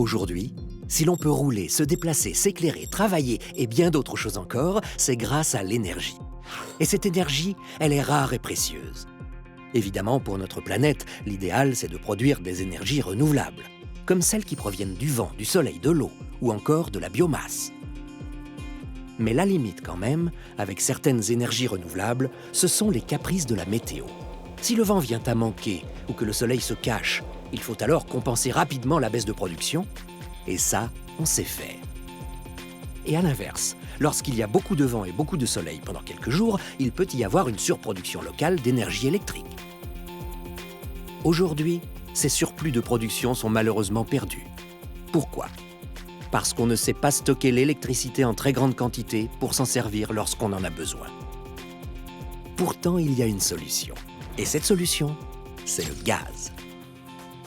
Aujourd'hui, si l'on peut rouler, se déplacer, s'éclairer, travailler et bien d'autres choses encore, c'est grâce à l'énergie. Et cette énergie, elle est rare et précieuse. Évidemment, pour notre planète, l'idéal, c'est de produire des énergies renouvelables, comme celles qui proviennent du vent, du soleil, de l'eau ou encore de la biomasse. Mais la limite quand même, avec certaines énergies renouvelables, ce sont les caprices de la météo. Si le vent vient à manquer ou que le soleil se cache, il faut alors compenser rapidement la baisse de production, et ça, on sait faire. Et à l'inverse, lorsqu'il y a beaucoup de vent et beaucoup de soleil pendant quelques jours, il peut y avoir une surproduction locale d'énergie électrique. Aujourd'hui, ces surplus de production sont malheureusement perdus. Pourquoi ? Parce qu'on ne sait pas stocker l'électricité en très grande quantité pour s'en servir lorsqu'on en a besoin. Pourtant, il y a une solution. Et cette solution, c'est le gaz.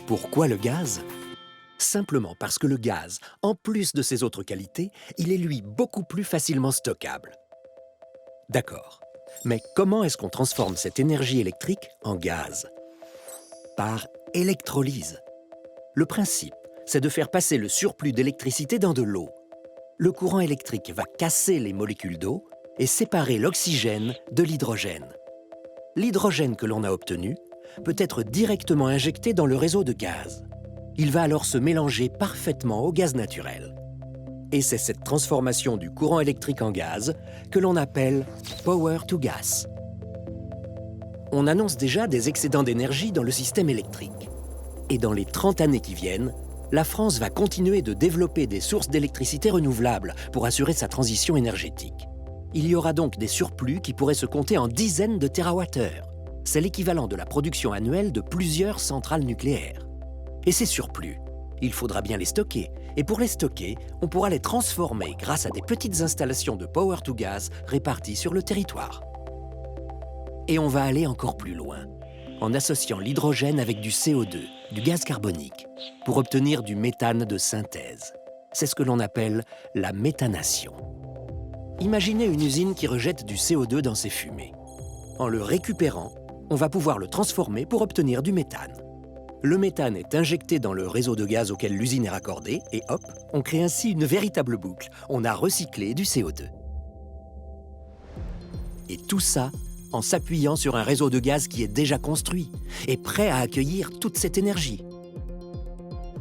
Pourquoi le gaz ? Simplement parce que le gaz, en plus de ses autres qualités, il est lui beaucoup plus facilement stockable. D'accord, mais comment est-ce qu'on transforme cette énergie électrique en gaz ? Par électrolyse. Le principe, c'est de faire passer le surplus d'électricité dans de l'eau. Le courant électrique va casser les molécules d'eau et séparer l'oxygène de l'hydrogène. L'hydrogène que l'on a obtenu peut être directement injecté dans le réseau de gaz. Il va alors se mélanger parfaitement au gaz naturel. Et c'est cette transformation du courant électrique en gaz que l'on appelle « power to gas ». On annonce déjà des excédents d'énergie dans le système électrique. Et dans les 30 années qui viennent, la France va continuer de développer des sources d'électricité renouvelables pour assurer sa transition énergétique. Il y aura donc des surplus qui pourraient se compter en dizaines de térawattheures. C'est l'équivalent de la production annuelle de plusieurs centrales nucléaires. Et ces surplus, il faudra bien les stocker. Et pour les stocker, on pourra les transformer grâce à des petites installations de power to gas réparties sur le territoire. Et on va aller encore plus loin, en associant l'hydrogène avec du CO2, du gaz carbonique, pour obtenir du méthane de synthèse. C'est ce que l'on appelle la méthanation. Imaginez une usine qui rejette du CO2 dans ses fumées. En le récupérant, on va pouvoir le transformer pour obtenir du méthane. Le méthane est injecté dans le réseau de gaz auquel l'usine est raccordée et hop, on crée ainsi une véritable boucle. On a recyclé du CO2. Et tout ça en s'appuyant sur un réseau de gaz qui est déjà construit et prêt à accueillir toute cette énergie.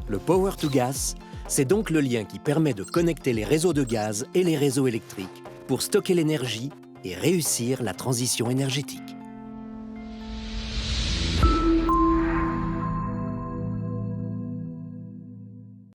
Le power to gas, c'est donc le lien qui permet de connecter les réseaux de gaz et les réseaux électriques pour stocker l'énergie et réussir la transition énergétique.